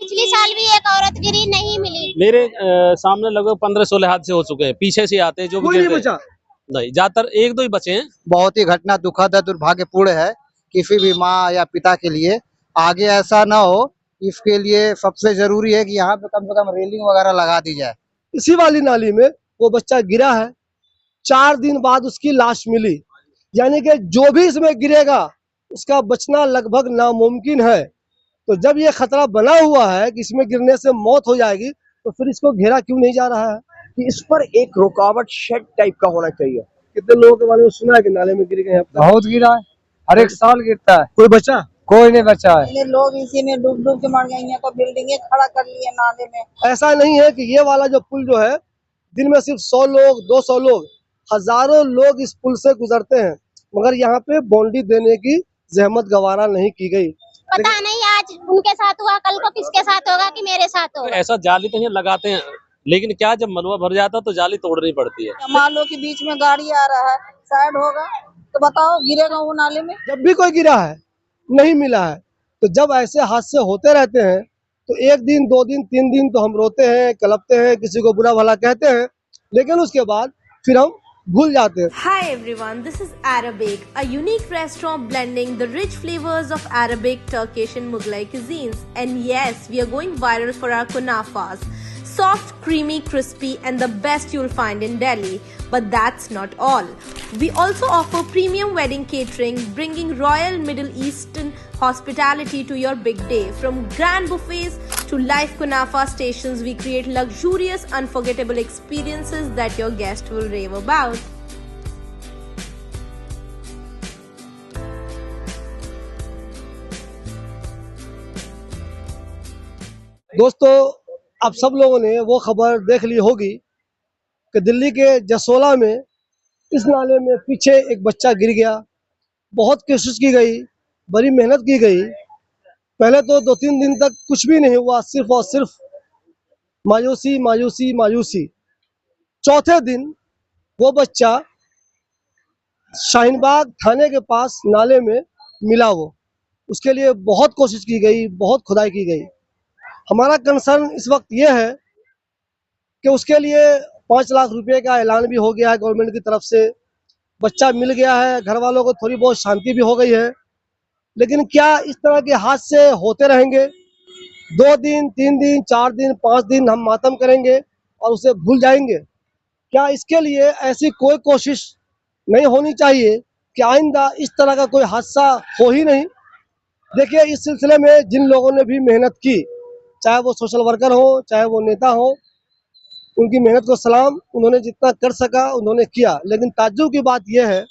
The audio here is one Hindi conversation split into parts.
पिछली साल भी एक औरत गिरी, नहीं मिली। मेरे सामने लगभग 15-16 हादसे हो चुके हैं, पीछे से आते हैं जो कोई नहीं बचा। नहीं, ज्यादातर 1-2 ही बचे हैं। बहुत ही घटना दुखद है, दुर्भाग्यपूर्ण है किसी भी माँ या पिता के लिए। आगे ऐसा ना हो, इसके लिए सबसे जरूरी है कि यहाँ पे कम से कम रेलिंग वगैरह लगा दी जाए। इसी वाली नाली में वो बच्चा गिरा है, 4 दिन बाद उसकी लाश मिली। यानी कि जो भी इसमें गिरेगा उसका बचना लगभग नामुमकिन है। तो जब ये खतरा बना हुआ है कि इसमें गिरने से मौत हो जाएगी, तो फिर इसको घेरा क्यों नहीं जा रहा है कि इस पर एक रुकावट शेड टाइप का होना चाहिए। कितने लोगों के बारे में सुना है कि नाले में गिर गए हैं? बहुत गिरा है, हर एक साल गिरता है। कोई बचा? कोई नहीं बचा है। लोग इसी में डूब डूब के मर गए हैं, तो बिल्डिंगे खड़ा कर लिए नाले में। ऐसा नहीं है कि ये वाला जो पुल जो है, दिन में सिर्फ 100 लोग 200 लोग, हजारों लोग इस पुल से गुजरते हैं, मगर यहाँ पे बाउंड्री देने की जहमत गवारा नहीं की गई। पता नहीं आज उनके साथ हुआ, कल को किसके साथ होगा कि मेरे साथ होगा। ऐसा जाली तो यहाँ लगाते हैं, लेकिन क्या जब मलबा भर जाता है तो जाली तोड़नी पड़ती है। मान लो कि बीच में गाड़ी आ रहा है, साइड होगा तो बताओ गिरेगा वो नाले में। जब भी कोई गिरा है नहीं मिला है, तो जब ऐसे हादसे होते रहते हैं तो 1 दिन 2 दिन 3 दिन तो हम रोते हैं, कलपते हैं, किसी को बुरा भला कहते हैं, लेकिन उसके बाद फिर हम भूल जाते हैं। Hi everyone, this is Arabic, a unique restaurant blending the rich flavors of Arabic, Turkish and Mughlai cuisines. And yes, we are going viral for our kunafas. Soft, creamy, crispy and the best you'll find in Delhi. But that's not all. We also offer premium wedding catering, bringing royal Middle Eastern hospitality to your big day. From grand buffets to live kunafa stations, we create luxurious, unforgettable experiences that your guests will rave about. दोस्तों, आप सब लोगों ने वो खबर देख ली होगी कि दिल्ली के जसोला में इस नाले में पीछे एक बच्चा गिर गया। बहुत कोशिश की गई, बड़ी मेहनत की गई। पहले तो 2-3 दिन तक कुछ भी नहीं हुआ, सिर्फ और सिर्फ मायूसी मायूसी मायूसी। चौथे दिन वो बच्चा शाहीनबाग थाने के पास नाले में मिला। वो उसके लिए बहुत कोशिश की गई, बहुत खुदाई की गई। हमारा कंसर्न इस वक्त ये है कि उसके लिए 5 लाख रुपए का ऐलान भी हो गया है गवर्नमेंट की तरफ से। बच्चा मिल गया है, घर वालों को थोड़ी बहुत शांति भी हो गई है। लेकिन क्या इस तरह के हादसे होते रहेंगे? 2 दिन 3 दिन 4 दिन 5 दिन हम मातम करेंगे और उसे भूल जाएंगे? क्या इसके लिए ऐसी कोई कोशिश नहीं होनी चाहिए कि आइंदा इस तरह का कोई हादसा हो ही नहीं? देखिए, इस सिलसिले में जिन लोगों ने भी मेहनत की, चाहे वो सोशल वर्कर हो, चाहे वो नेता हो, उनकी मेहनत को सलाम। उन्होंने जितना कर सका उन्होंने किया। लेकिन ताज्जुब की बात यह है,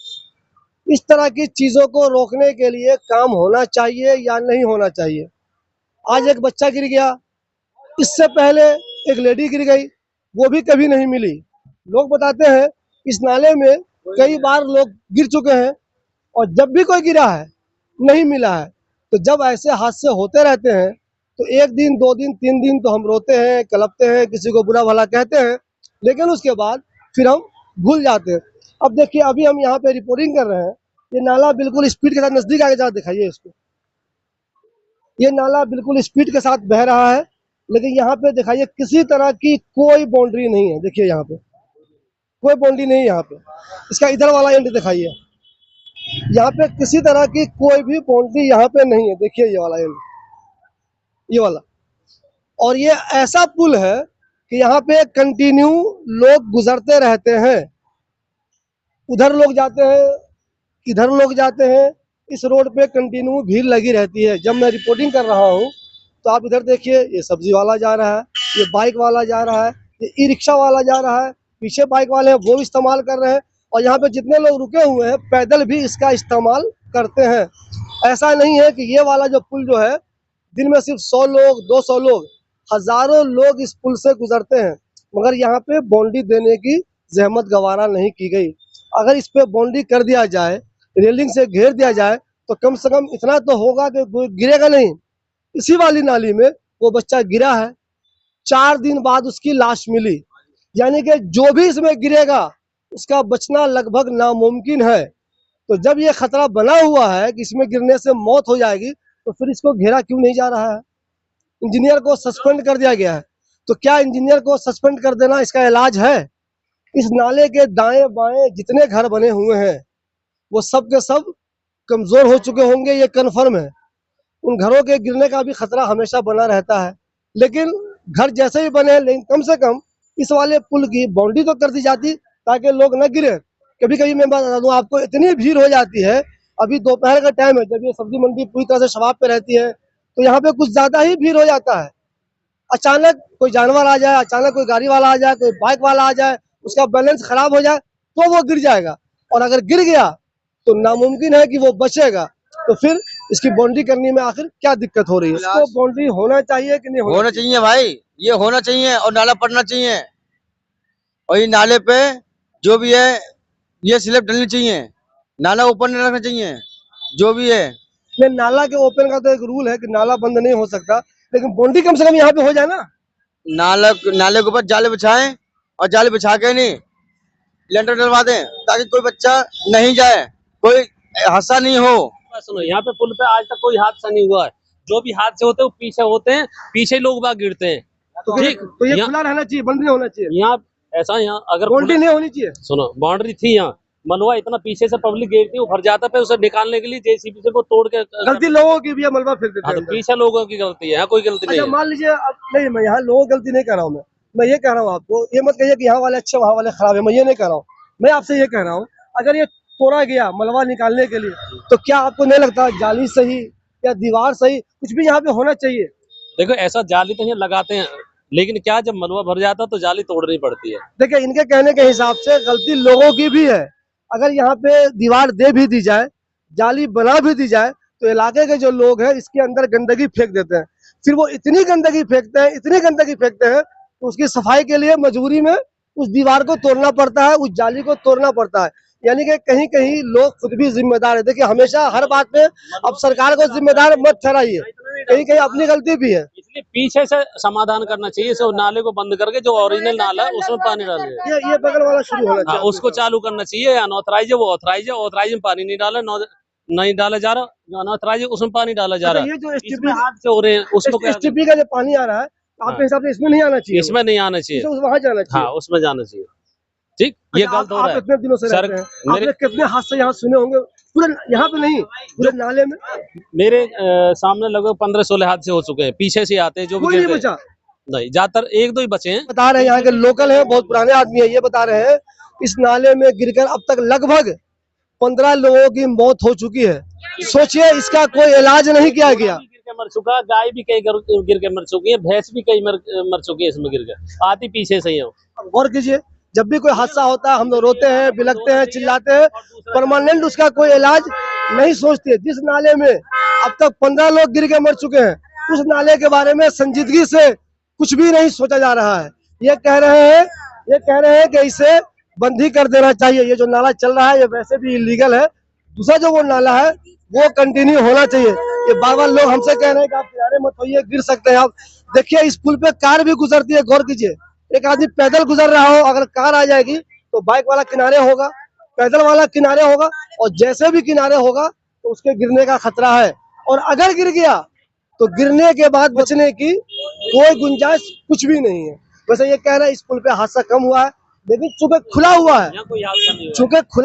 इस तरह की चीज़ों को रोकने के लिए काम होना चाहिए या नहीं होना चाहिए। आज एक बच्चा गिर गया, इससे पहले एक लेडी गिर गई, वो भी कभी नहीं मिली। लोग बताते हैं इस नाले में कई बार लोग गिर चुके हैं और जब भी कोई गिरा है नहीं मिला है। तो जब ऐसे हादसे होते रहते हैं तो 1 दिन 2 दिन 3 दिन तो हम रोते हैं, कलपते हैं, किसी को बुरा भला कहते हैं, लेकिन उसके बाद फिर हम भूल जाते हैं। अब देखिए, अभी हम यहाँ पे रिपोर्टिंग कर रहे हैं। ये नाला बिल्कुल स्पीड के साथ, नजदीक आगे जाकर दिखाइए इसको। ये नाला बिल्कुल स्पीड के साथ बह रहा है, लेकिन यहाँ पे दिखाइए किसी तरह की कोई बाउंड्री नहीं है। देखिए यहाँ पे कोई बाउंड्री नहीं है। यहाँ पे इसका इधर वाला एंड दिखाइए, यहाँ पे किसी तरह की कोई भी बाउंड्री यहाँ पे नहीं है। देखिए ये वाला एंड, ये वाला। और ये ऐसा पुल है कि यहाँ पे कंटिन्यू लोग गुजरते रहते हैं। उधर लोग जाते हैं, इधर लोग जाते हैं। इस रोड पे कंटिन्यू भीड़ लगी रहती है। जब मैं रिपोर्टिंग कर रहा हूँ तो आप इधर देखिए, ये सब्जी वाला जा रहा है, ये बाइक वाला जा रहा है, ये ई रिक्शा वाला जा रहा है, पीछे बाइक वाले हैं वो भी इस्तेमाल कर रहे हैं, और यहाँ पे जितने लोग रुके हुए हैं पैदल भी इसका इस्तेमाल करते हैं। ऐसा नहीं है कि ये वाला जो पुल जो है, दिन में सिर्फ 100 लोग 200 लोग, हजारों लोग इस पुल से गुजरते हैं, मगर यहाँ पे बाउंड्री देने की जहमत गवारा नहीं की गई। अगर इस पे बाउंड्री कर दिया जाए, रेलिंग से घेर दिया जाए, तो कम से कम इतना तो होगा कि कोई गिरेगा नहीं। इसी वाली नाली में वो बच्चा गिरा है, 4 दिन बाद उसकी लाश मिली। यानी कि जो भी इसमें गिरेगा उसका बचना लगभग नामुमकिन है। तो जब ये खतरा बना हुआ है कि इसमें गिरने से मौत हो जाएगी, तो फिर इसको घेरा क्यों नहीं जा रहा है? इंजीनियर को सस्पेंड कर दिया गया है। तो क्या इंजीनियर को सस्पेंड कर देना इसका इलाज है? इस नाले के दाएं बाएं जितने घर बने हुए हैं वो सब के सब कमजोर हो चुके होंगे, ये कन्फर्म है। उन घरों के गिरने का भी खतरा हमेशा बना रहता है। लेकिन घर जैसे ही बने, लेकिन कम से कम इस वाले पुल की बाउंड्री तो कर दी जाती ताकि लोग न गिरे। कभी कभी मैं बता दूं आपको, इतनी भीड़ हो जाती है, अभी दोपहर का टाइम है, जब ये सब्जी मंडी पूरी तरह से शबाब पे रहती है तो यहाँ पे कुछ ज्यादा ही भीड़ हो जाता है। अचानक कोई जानवर आ जाए, अचानक कोई गाड़ी वाला आ जाए, कोई बाइक वाला आ जाए, उसका बैलेंस खराब हो जाए तो वो गिर जाएगा, और अगर गिर गया तो नामुमकिन है कि वो बचेगा। तो फिर इसकी बाउंड्री करने में आखिर क्या दिक्कत हो रही है? इसको बाउंड्री होना चाहिए कि नहीं होना चाहिए भाई, ये होना चाहिए और नाला पड़ना चाहिए, और ये नाले पे जो भी है ये स्लैब डलनी चाहिए, नाला ऊपर नहीं रखना चाहिए जो भी है। नहीं, नाला के ओपन का तो एक रूल है कि नाला बंद नहीं हो सकता, लेकिन बाउंड्री कम से कम यहाँ पे हो जाए ना। नाले के ऊपर जाले बिछाएं, और जाले बिछा के नहीं लेंटर डलवा दें ताकि कोई बच्चा नहीं जाए, कोई हादसा नहीं हो। सुनो, यहाँ पे पुल पे आज तक कोई हादसा नहीं हुआ है। जो भी हादसे होते हैं वो पीछे होते हैं, पीछे लोग बाग गिरते हैं। ठीक, तो ये खुला रहना चाहिए, बंद नहीं होना चाहिए। यहाँ ऐसा, यहाँ अगर बाउंड्री नहीं होनी चाहिए। सुनो, बाउंड्री थी, यहाँ मलबा इतना पीछे से पब्लिक गिरती है, भर जाता है, उसे निकालने के लिए जेसीबी से वो तोड़ के। गलती लोगों की भी है, मलबा फेंक देते हैं। पीछे लोगों की गलती है, यहाँ कोई गलती नहीं है। मान लीजिए, नहीं, मैं यहाँ लोगों की गलती नहीं कह रहा हूँ। मैं ये कह रहा हूँ आपको, ये मत कहिए कि यहाँ वाले अच्छे वहाँ वाले खराब है, मैं ये नहीं कह रहा हूँ। मैं आपसे ये कह रहा हूँ, अगर ये तोड़ा गया मलबा निकालने के लिए, तो क्या आपको नहीं लगता जाली सही या दीवार सही कुछ भी यहाँ पे होना चाहिए? देखो, ऐसा जाली तो यहाँ लगाते हैं, लेकिन क्या जब मलबा भर जाता तो जाली तोड़नी पड़ती है। देखिए, इनके कहने के हिसाब से गलती लोगों की भी है। अगर यहाँ पे दीवार दे भी दी जाए, जाली बना भी दी जाए, तो इलाके के जो लोग हैं इसके अंदर गंदगी फेंक देते हैं। फिर वो इतनी गंदगी फेंकते हैं, इतनी गंदगी फेंकते हैं, तो उसकी सफाई के लिए मजबूरी में उस दीवार को तोड़ना पड़ता है, उस जाली को तोड़ना पड़ता है। यानी कि कहीं कहीं लोग खुद भी जिम्मेदार है। देखिए, हमेशा हर बात में अब सरकार को जिम्मेदार मत ठहराइए, कहीं कहीं अपनी गलती भी है। इसलिए पीछे से समाधान करना चाहिए, इस नाले को बंद करके जो ओरिजिनल नाला है उसमें पानी डाल दिया। ये बगल वाला शुरू होना चाहिए, उसको चालू करना चाहिए। अनऑथराइज है वो ऑथराइज है, ऑथराइज में पानी नहीं डाला, नहीं डाला जा रहा, जो अनऑथराइज है उसमें पानी डाला जा रहा है। ये जो इसमें हाथ से हो रहे हैं, उसको एसटीपी का जो पानी आ रहा है, आपके हिसाब से इसमें नहीं आना चाहिए? इसमें नहीं आना चाहिए, वहाँ जाना चाहिए। हाँ, उसमें जाना चाहिए। ठीक, ये गलत हो रहा है। इतने दिनों से रहते हैं, आपने कितने हादसे यहाँ सुने होंगे, पूरे यहाँ पे नहीं, पूरे नाले में? मेरे सामने लगभग 15-16 हादसे हो चुके हैं, पीछे से आते हैं जो कोई नहीं बचा। नहीं, ज्यादातर 1-2 ही बचे हैं। बता रहे हैं, यहाँ के लोकल हैं, बहुत पुराने आदमी है, ये बता रहे हैं इस नाले में गिरकर अब तक लगभग 15 लोगों की मौत हो चुकी है। सोचिए, इसका कोई इलाज नहीं किया गया। गिर के मर चुका, गाय भी कई गिर के मर चुकी है, भैंस भी कई मर चुकी है इसमें गिर के, आती पीछे से ही है। गौर कीजिए, जब भी कोई हादसा होता है हम लोग रोते हैं, बिलखते हैं, चिल्लाते हैं, परमानेंट उसका कोई इलाज नहीं सोचते। जिस नाले में अब तक 15 लोग गिर के मर चुके हैं, उस नाले के बारे में संजीदगी से कुछ भी नहीं सोचा जा रहा है। ये कह रहे हैं कि इसे बंद ही कर देना चाहिए। ये जो नाला चल रहा है ये वैसे भी इलीगल है, दूसरा जो वो नाला है वो कंटिन्यू होना चाहिए। ये बार बार लोग हमसे कह रहे हैं कि आप किनारे मत होइए, गिर सकते हैं आप। देखिए, इस पुल पे कार भी गुजरती है, गौर कीजिए। एक आदमी पैदल गुजर रहा हो, अगर कार आ जाएगी तो बाइक वाला किनारे होगा, पैदल वाला किनारे होगा, और जैसे भी किनारे होगा तो उसके गिरने का खतरा है। और अगर गिर गया तो गिरने के बाद बचने की कोई गुंजाइश कुछ भी नहीं है। वैसे ये कह रहे हैं इस पुल पे हादसा कम हुआ है, लेकिन चूंकि खुला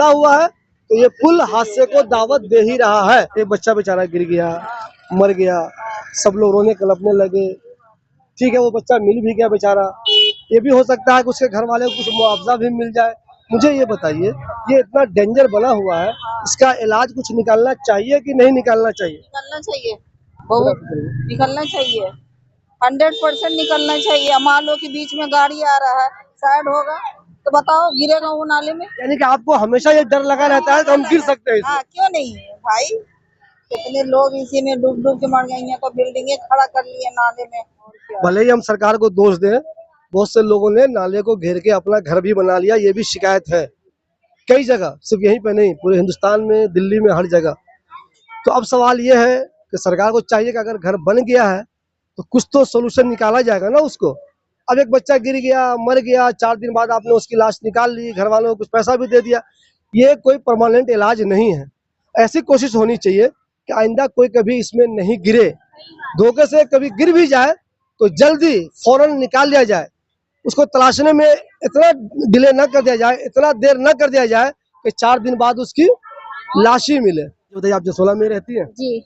हुआ है, तो ये पुल हादसे को दावत दे ही रहा है। एक बच्चा बेचारा गिर गया, मर गया, सब लोग रोने कलपने लगे। ठीक है, वो बच्चा मिल भी गया बेचारा, ये भी हो सकता है कि उसके घर वाले को कुछ मुआवजा भी मिल जाए। मुझे ये बताइए, ये इतना डेंजर बना हुआ है, इसका इलाज कुछ निकालना चाहिए कि नहीं निकालना चाहिए? निकलना चाहिए, बहुत निकलना चाहिए, 100% निकलना चाहिए। मान लो कि बीच में गाड़ी आ रहा है, साइड होगा तो बताओ गिरेगा वो नाले में? यानी कि आपको हमेशा ये डर लगा रहता है कि हम गिर सकते हैं? हाँ, क्यों नहीं है भाई, कितने लोग इसी में डूब के मर गए हैं, तो बिल्डिंगे खड़ा कर लिए नाले में। भले ही हम सरकार को दोष दें, बहुत से लोगों ने नाले को घेर के अपना घर भी बना लिया, ये भी शिकायत है कई जगह, सिर्फ यहीं पे नहीं, पूरे हिंदुस्तान में, दिल्ली में, हर जगह। तो अब सवाल ये है कि सरकार को चाहिए कि अगर घर बन गया है तो कुछ तो सोल्यूशन निकाला जाएगा ना उसको। अब एक बच्चा गिर गया, मर गया, 4 दिन बाद आपने उसकी लाश निकाल ली, घर वालों को कुछ पैसा भी दे दिया, ये कोई परमानेंट इलाज नहीं है। ऐसी कोशिश होनी चाहिए कि आइंदा कोई कभी इसमें नहीं गिरे। धोखे से कभी गिर भी जाए तो जल्दी फौरन निकाल लिया जाए। उसको तलाशने में इतना डिले न कर दिया जाए, इतना देर न कर दिया जाए कि 4 दिन बाद उसकी लाश ही मिले। बताइए, आप जसोला में रहती हैं, जी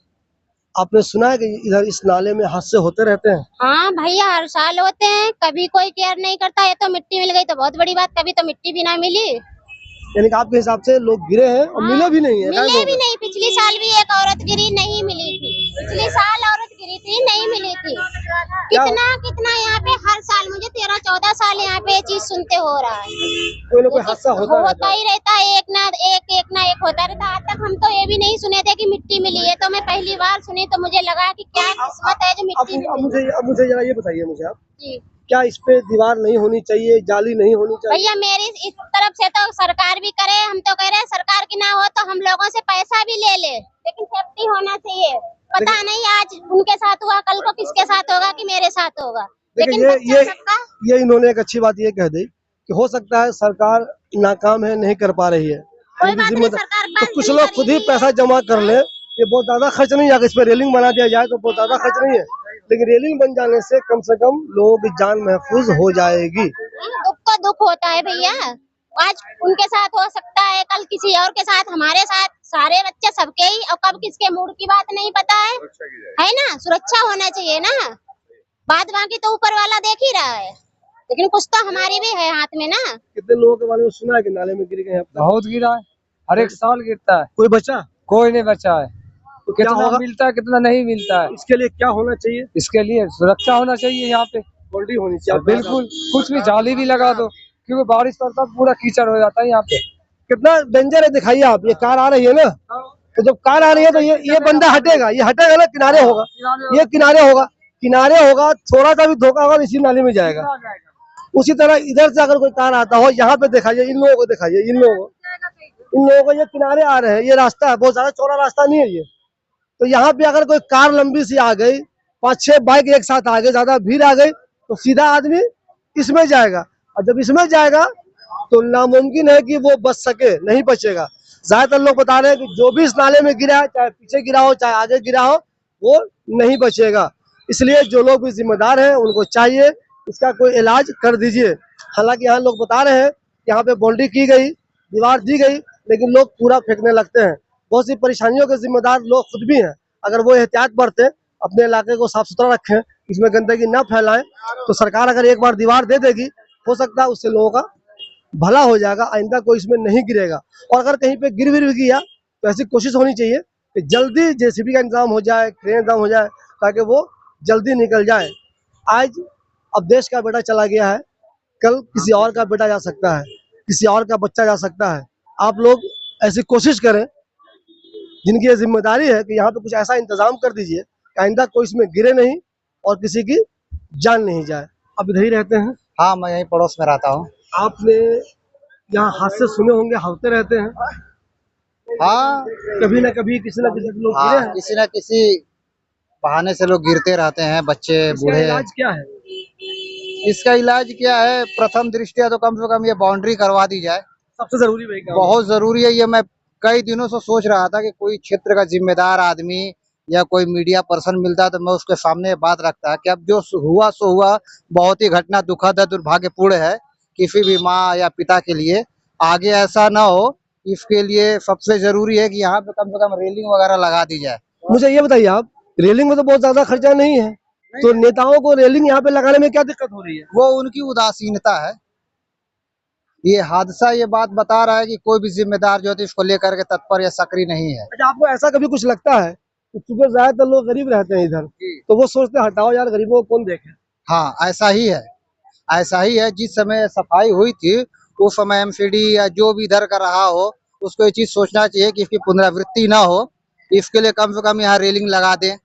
आपने सुना है कि इधर इस नाले में हादसे होते रहते हैं? हाँ भैया, हर साल होते हैं, कभी कोई केयर नहीं करता है। तो मिट्टी मिल गई तो बहुत बड़ी बात, कभी तो मिट्टी भी ना मिली। यानी कि आपके हिसाब से लोग गिरे हैं और मिले भी नहीं है? मिले भी नहीं। पिछली साल भी एक औरत गिरी, नहीं मिली थी। पिछले साल औरत गिरी थी, नहीं मिली थी। कितना यहाँ पे हर साल, मुझे 13-14 साल यहाँ पे ये चीज सुनते हो रहा है। कोई ना कोई हादसा होता ही रहता है, एक ना एक होता रहता। आज तक हम तो ये भी नहीं सुने थे कि मिट्टी मिली है। तो मैं पहली बार सुनी तो मुझे लगा कि क्या किस्मत है जो मिट्टी मिली। अब मुझे जरा ये बताइए, मुझे आप जी क्या इस पे दीवार नहीं होनी चाहिए, जाली नहीं होनी चाहिए? भैया, मेरी इस तरफ से तो सरकार भी करे, हम तो कह रहे हैं सरकार की ना हो तो हम लोगों से पैसा भी ले ले, लेकिन सेफ्टी होना चाहिए। पता नहीं आज उनके साथ हुआ, कल को किसके साथ होगा कि मेरे साथ होगा। लेकिन ये इन्होंने एक अच्छी बात ये कह दी कि हो सकता है सरकार नाकाम है, नहीं कर पा रही है। कोई बात नहीं, सरकार तो कुछ लोग खुद ही पैसा जमा कर ले, ये बहुत ज्यादा खर्च नहीं है। इस पे रेलिंग बना दिया जाए तो बहुत ज्यादा खर्च नहीं है, लेकिन रेलिंग बन जाने से कम लोगों की जान महफूज हो जाएगी। दुख तो दुख होता है भैया, आज उनके साथ हो सकता है, कल किसी और के साथ, हमारे साथ, सारे बच्चे सबके ही। और कब किसके मूड की बात नहीं पता है ना। सुरक्षा होना चाहिए ना। बात बाकी तो ऊपर वाला देख ही रहा है, लेकिन कुछ तो हमारी भी है हाथ में ना। कितने लोगों के बारे में सुना है कि नाले में गिर गए? बहुत गिरा है, हर एक साल गिरता है। कोई बचा? कोई नहीं बचा है। तो क्या कितना होगा? मिलता है, कितना नहीं मिलता है। इसके लिए क्या होना चाहिए? इसके लिए सुरक्षा होना चाहिए यहाँ पे, बाउंड्री होनी चाहिए। बिल्कुल। कुछ भी जाली भी लगा दो, क्योंकि बारिश पड़ता है पूरा कीचड़ हो जाता है यहाँ पे। कितना डेंजर है, दिखाइए आप। ये कार आ रही है ना, तो जब कार आ रही है तो ये बंदा हटेगा, ये हटेगा ना, किनारे होगा, ये किनारे होगा, थोड़ा सा भी धोखा होगा इसी नाले में जाएगा। उसी तरह इधर से अगर कोई कार आता हो, यहाँ पे दिखाइए, इन लोगों को दिखाइए, इन लोगों को ये किनारे आ रहे हैं, ये रास्ता है, बहुत ज्यादा चौड़ा रास्ता नहीं है ये। तो यहाँ पे अगर कोई कार लंबी सी आ गई, 5-6 बाइक एक साथ आ गए, ज्यादा भीड़ आ गई, तो सीधा आदमी इसमें जाएगा। और जब इसमें जाएगा तो नामुमकिन है कि वो बच सके, नहीं बचेगा। ज्यादातर लोग बता रहे हैं कि जो भी इस नाले में गिरा है, चाहे पीछे गिरा हो चाहे आगे गिरा हो, वो नहीं बचेगा। इसलिए जो लोग भी जिम्मेदार हैं उनको चाहिए इसका कोई इलाज कर दीजिए। हालांकि यहाँ लोग बता रहे हैं यहाँ पे बाउंड्री की गई, दीवार दी गई, लेकिन लोग कूड़ा फेंकने लगते हैं। बहुत सी परेशानियों के जिम्मेदार लोग खुद भी हैं। अगर वो एहतियात बरते, अपने इलाके को साफ सुथरा रखें, इसमें गंदगी न फैलाएं, तो सरकार अगर एक बार दीवार दे देगी, हो सकता है उससे लोगों का भला हो जाएगा, आइंदा कोई इसमें नहीं गिरेगा। और अगर कहीं पे गिर भी गया तो ऐसी कोशिश होनी चाहिए कि जल्दी जेसीबी का इंतजाम हो जाए, क्रेन इंतजाम हो जाए, ताकि वो जल्दी निकल जाए। आज अब देश का बेटा चला गया है, कल किसी और का बेटा जा सकता है, किसी और का बच्चा जा सकता है। आप लोग ऐसी कोशिश करें, जिनकी ये जिम्मेदारी है कि यहाँ पे कुछ ऐसा इंतजाम कर दीजिए कि आइंदा कोई इसमें गिरे नहीं और किसी की जान नहीं जाए। आप इधर ही रहते हैं? हाँ, मैं यहीं पड़ोस में रहता हूँ। आपने यहाँ हादसे सुने होंगे, होते रहते हैं। हाँ, कभी ना कभी किसी न किसी लोग गिरे हाँ, हैं। किसी न किसी बहाने से लोग गिरते रहते हैं, बच्चे इसका बूढ़े। इलाज क्या है? इसका इलाज क्या है? प्रथम दृष्टया तो कम से कम ये बाउंड्री करवा दी जाए, सबसे जरूरी वही काम है। बहुत जरूरी है। ये मैं कई दिनों से सोच रहा था कि कोई क्षेत्र का जिम्मेदार आदमी या कोई मीडिया पर्सन मिलता है तो मैं उसके सामने बात रखता है कि अब जो हुआ सो हुआ, बहुत ही घटना दुखद है, दुर्भाग्यपूर्ण है किसी भी माँ या पिता के लिए। आगे ऐसा ना हो, इसके लिए सबसे जरूरी है कि यहाँ पे कम से कम रेलिंग वगैरह लगा दी जाए। मुझे ये बताइए, आप रेलिंग में तो बहुत ज्यादा खर्चा नहीं है, तो नेताओं को रेलिंग यहाँ पे लगाने में क्या दिक्कत हो रही है? वो उनकी उदासीनता है। ये हादसा ये बात बता रहा है कि कोई भी जिम्मेदार जो है इसको लेकर के तत्पर या सक्रिय नहीं है। अच्छा, आपको ऐसा कभी कुछ लगता है कि चूंकि ज्यादातर लोग गरीब रहते हैं इधर, तो वो सोचते हैं हटाओ यार, गरीबों को कौन देखे? हाँ, ऐसा ही है, ऐसा ही है। जिस समय सफाई हुई थी उस समय एमसीडी या जो भी इधर का रहा हो, उसको ये चीज सोचना चाहिए कि इसकी पुनरावृत्ति ना हो। इसके लिए कम से कम यहाँ रेलिंग लगा दें।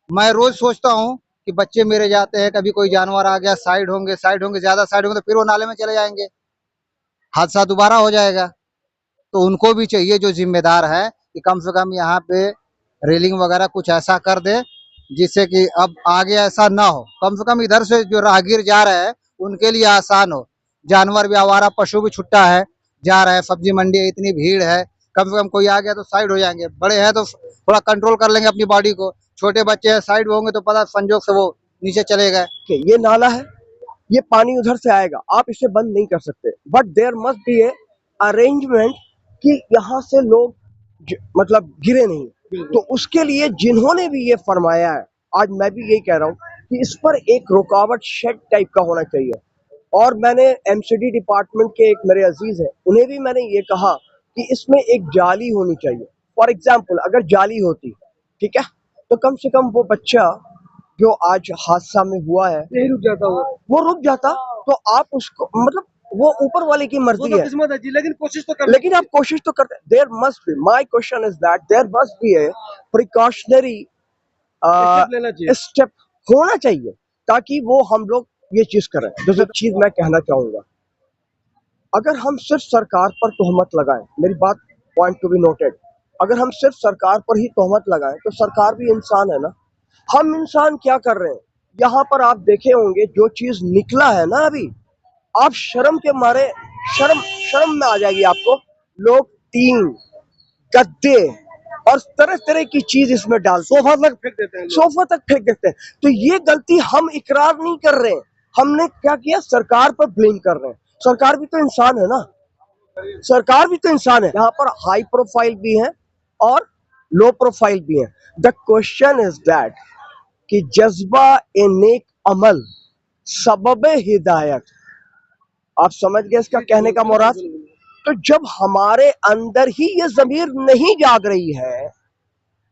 मैं रोज सोचता हूँ कि बच्चे मेरे जाते हैं, कभी कोई जानवर आ गया, साइड होंगे, ज्यादा साइड होंगे तो फिर वो नाले में चले जाएंगे, हादसा दोबारा हो जाएगा। तो उनको भी चाहिए जो जिम्मेदार है कि कम से कम यहाँ पे रेलिंग वगैरह कुछ ऐसा कर दे जिससे कि अब आगे ऐसा ना हो। कम से कम इधर से जो राहगीर जा रहे हैं उनके लिए आसान हो। जानवर भी, आवारा पशु भी छुट्टा है, जा रहे हैं, सब्जी मंडी है, इतनी भीड़ है, कम से कम कोई आ गया तो साइड हो जाएंगे। बड़े हैं तो थोड़ा कंट्रोल कर लेंगे अपनी बॉडी को, छोटे बच्चे हैं साइड होंगे तो पता संजोग से वो नीचे चले गए। कि ये नाला है, ये पानी उधर से आएगा, आप इसे बंद नहीं कर सकते, but there must be a arrangement कि यहाँ से लोग मतलब गिरे नहीं। तो उसके लिए जिन्होंने भी ये फरमाया है, आज मैं भी यही कह रहा हूँ कि इस पर एक रुकावट शेड टाइप का होना चाहिए। और मैंने एमसीडी डिपार्टमेंट के एक मेरे अजीज हैं, उन्हें भी मैंने ये कहा कि इसमें एक जाली होनी चाहिए। फॉर एग्जाम्पल अगर जाली होती, ठीक है, तो कम से कम वो बच्चा जो आज हादसा में हुआ है यही रुक जाता वो रुक जाता। तो आप उसको मतलब वो ऊपर वाले की मर्जी है, किस्मत है जी, लेकिन कोशिश तो कर। लेकिन आप कोशिश तो करते। There must be, my question is that there must be a precautionary लेना चाहिए। स्टेप होना चाहिए ताकि वो हम लोग ये चीज करें। दूसरी चीज मैं कहना चाहूंगा, अगर हम सिर्फ सरकार पर तोहमत लगाएं, मेरी बात पॉइंट टू बी नोटेड, अगर हम सिर्फ सरकार पर ही तोहमत लगाएं तो सरकार भी इंसान है ना। हम इंसान क्या कर रहे हैं यहाँ पर, आप देखे होंगे जो चीज निकला है ना अभी, आप शर्म के मारे शर्म में आ जाएगी आपको। लोग टीन, गद्दे और तरह तरह की चीज इसमें डाल, सोफा तक फेंक देते हैं, सोफा तक फेंक देते हैं। तो ये गलती हम इकरार नहीं कर रहे हैं, हमने क्या किया, सरकार पर ब्लेम कर रहे हैं। सरकार भी तो इंसान है ना, सरकार भी तो इंसान है। यहाँ पर हाई प्रोफाइल भी है और लो प्रोफाइल भी है। द क्वेश्चन इज दैट कि जज्बा ए नेक अमल सबब हिदायत, आप समझ गए इसका कहने का मुराद। तो जब हमारे अंदर ही ये जमीर नहीं जाग रही है,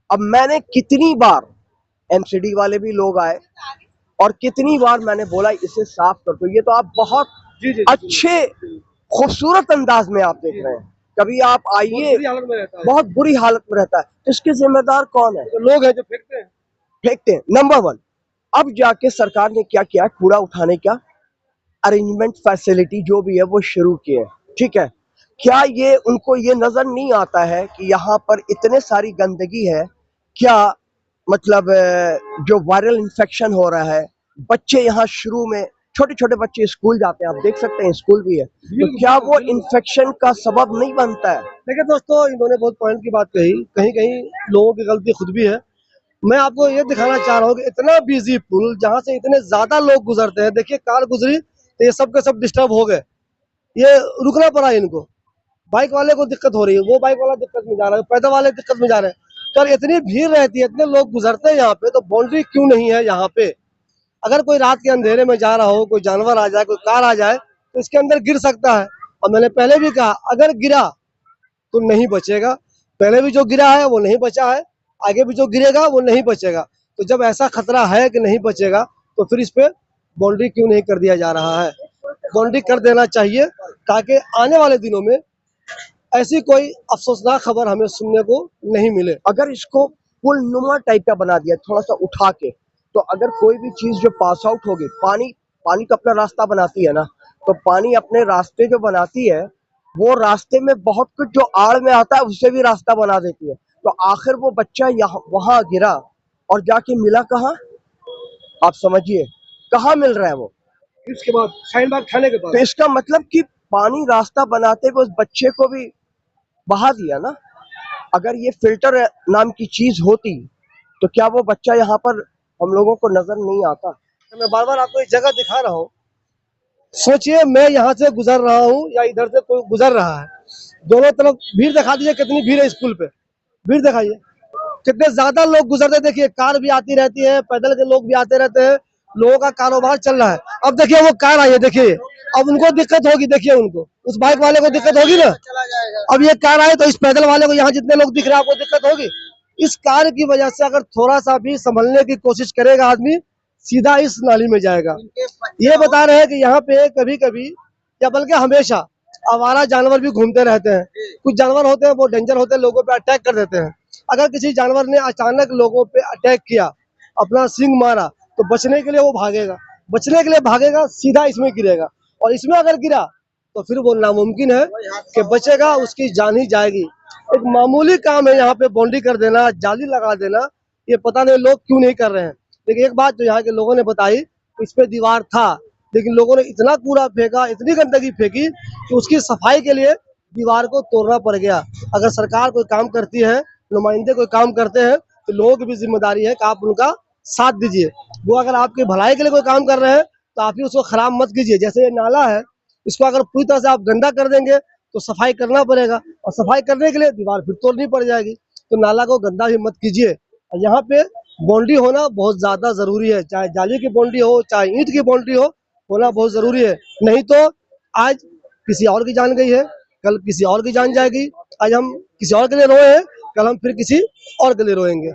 अब मैंने कितनी बार एमसीडी वाले भी लोग आए और कितनी बार मैंने बोला इसे साफ कर दो, ये तो आप बहुत अच्छे खूबसूरत अंदाज में आप देख रहे हैं, कभी आप आइए बहुत बुरी हालत में रहता है। तो इसके जिम्मेदार कौन है? तो लोग हैं जो फेंकते हैं। नंबर वन, अब जाके सरकार ने क्या किया, कूड़ा उठाने का अरेंजमेंट फैसिलिटी जो भी है वो शुरू किए, ठीक है। क्या ये उनको ये नजर नहीं आता है कि यहाँ पर इतने सारी गंदगी है, क्या मतलब जो वायरल इन्फेक्शन हो रहा है, बच्चे यहाँ शुरू में छोटे छोटे बच्चे स्कूल जाते हैं, आप देख सकते हैं स्कूल भी है, तो क्या वो इन्फेक्शन का सबब नहीं बनता है? देखिए दोस्तों, इन्होंने बहुत पॉइंट की बात कही, कहीं कहीं लोगों की गलती खुद भी है। मैं आपको ये दिखाना चाह रहा हूँ कि इतना बिजी पुल जहाँ से इतने ज्यादा लोग गुजरते हैं, देखिए कार गुजरी तो ये सब के सब डिस्टर्ब हो गए, ये रुकना पड़ा इनको। बाइक वाले को दिक्कत हो रही है, वो बाइक वाला दिक्कत में जा रहा है, पैदल वाले दिक्कत में जा रहे हैं। तो इतनी भीड़ रहती है, इतने लोग गुजरते हैं यहाँ पे, तो बाउंड्री क्यों नहीं है यहाँ पे? अगर कोई रात के अंधेरे में जा रहा हो, कोई जानवर आ जाए, कोई कार आ जाए, तो इसके अंदर गिर सकता है। और मैंने पहले भी कहा, अगर गिरा तो नहीं बचेगा। पहले भी जो गिरा है वो नहीं बचा है, आगे भी जो गिरेगा वो नहीं बचेगा। तो जब ऐसा खतरा है कि नहीं बचेगा, तो फिर इस पे बाउंड्री क्यों नहीं कर दिया जा रहा है? बाउंड्री कर देना चाहिए ताकि आने वाले दिनों में ऐसी कोई अफसोसनाक खबर हमें सुनने को नहीं मिले। अगर इसको पुल नुमा टाइप का बना दिया, थोड़ा सा उठा के, तो अगर कोई भी चीज जो पास आउट होगी, पानी तो अपना रास्ता बनाती है ना, तो पानी अपने रास्ते जो बनाती है, वो रास्ते में बहुत कुछ जो आड़ में आता है उससे भी रास्ता बना देती है। तो आखिर वो बच्चा यहाँ वहां गिरा और जाके मिला कहाँ, आप समझिए कहाँ मिल रहा है वो, इसके बाद शाहीन बाग थाने के पास। तो इसका मतलब कि पानी रास्ता बनाते हुए उस बच्चे को भी बहा दिया ना। अगर ये फिल्टर नाम की चीज होती तो क्या वो बच्चा यहाँ पर हम लोगों को नजर नहीं आता? मैं बार बार आपको एक जगह दिखा रहा हूँ, सोचिए मैं यहाँ से गुजर रहा हूँ या इधर से कोई गुजर रहा है, दोनों तरफ भीड़ दिखा दीजिए, कितनी भीड़ है इस पुल पे, भीड़ दिखाइए कितने ज्यादा लोग गुजरते। देखिए कार भी आती रहती है, पैदल के लोग भी आते रहते हैं, लोगों का कारोबार चल रहा है। अब देखिए वो कार आई है, देखिए अब उनको दिक्कत होगी, देखिए उनको, उस बाइक वाले को दिक्कत होगी ना। अब ये कार आए तो इस पैदल वाले को, यहाँ जितने लोग दिख रहे हैं आपको दिक्कत होगी। इस कार की वजह से अगर थोड़ा सा भी संभलने की कोशिश करेगा आदमी, सीधा इस नाली में जाएगा। ये बता रहे हैं कि यहाँ पे कभी कभी या बल्कि हमेशा आवारा जानवर भी घूमते रहते हैं। कुछ जानवर होते हैं वो डेंजर होते हैं, लोगों पे अटैक कर देते हैं। अगर किसी जानवर ने अचानक लोगों पे अटैक किया, अपना सींग मारा, तो बचने के लिए वो भागेगा, बचने के लिए भागेगा, सीधा इसमें गिरेगा। और इसमें अगर गिरा तो फिर वो नामुमकिन है कि बचेगा, उसकी जान ही जाएगी। एक मामूली काम है यहाँ पे बाउंड्री कर देना, जाली लगा देना, ये पता नहीं लोग क्यों नहीं कर रहे हैं। लेकिन एक बात जो यहाँ के लोगों ने बताई, इस पे दीवार था, लेकिन लोगों ने इतना कूड़ा फेंका, इतनी गंदगी फेंकी कि उसकी सफाई के लिए दीवार को तोड़ना पड़ गया। अगर सरकार कोई काम करती है, नुमाइंदे कोई काम करते हैं, तो लोगों की भी जिम्मेदारी है कि आप उनका साथ दीजिए। वो अगर आपके भलाई के लिए कोई काम कर रहे हैं तो आप ही उसको खराब मत कीजिए। जैसे ये नाला है, इसको अगर पूरी तरह से आप गंदा कर देंगे तो सफाई करना पड़ेगा, और सफाई करने के लिए दीवार फिर तोड़नी पड़ जाएगी। तो नाला को गंदा भी मत कीजिए। और यहाँ पे बाउंड्री होना बहुत ज्यादा जरूरी है, चाहे जाली की बाउंड्री हो चाहे ईंट की बाउंड्री हो, होना बहुत जरूरी है। नहीं तो आज किसी और की जान गई है, कल किसी और की जान जाएगी। आज हम किसी और के लिए रोए हैं, कल हम फिर किसी और के लिए रोएंगे।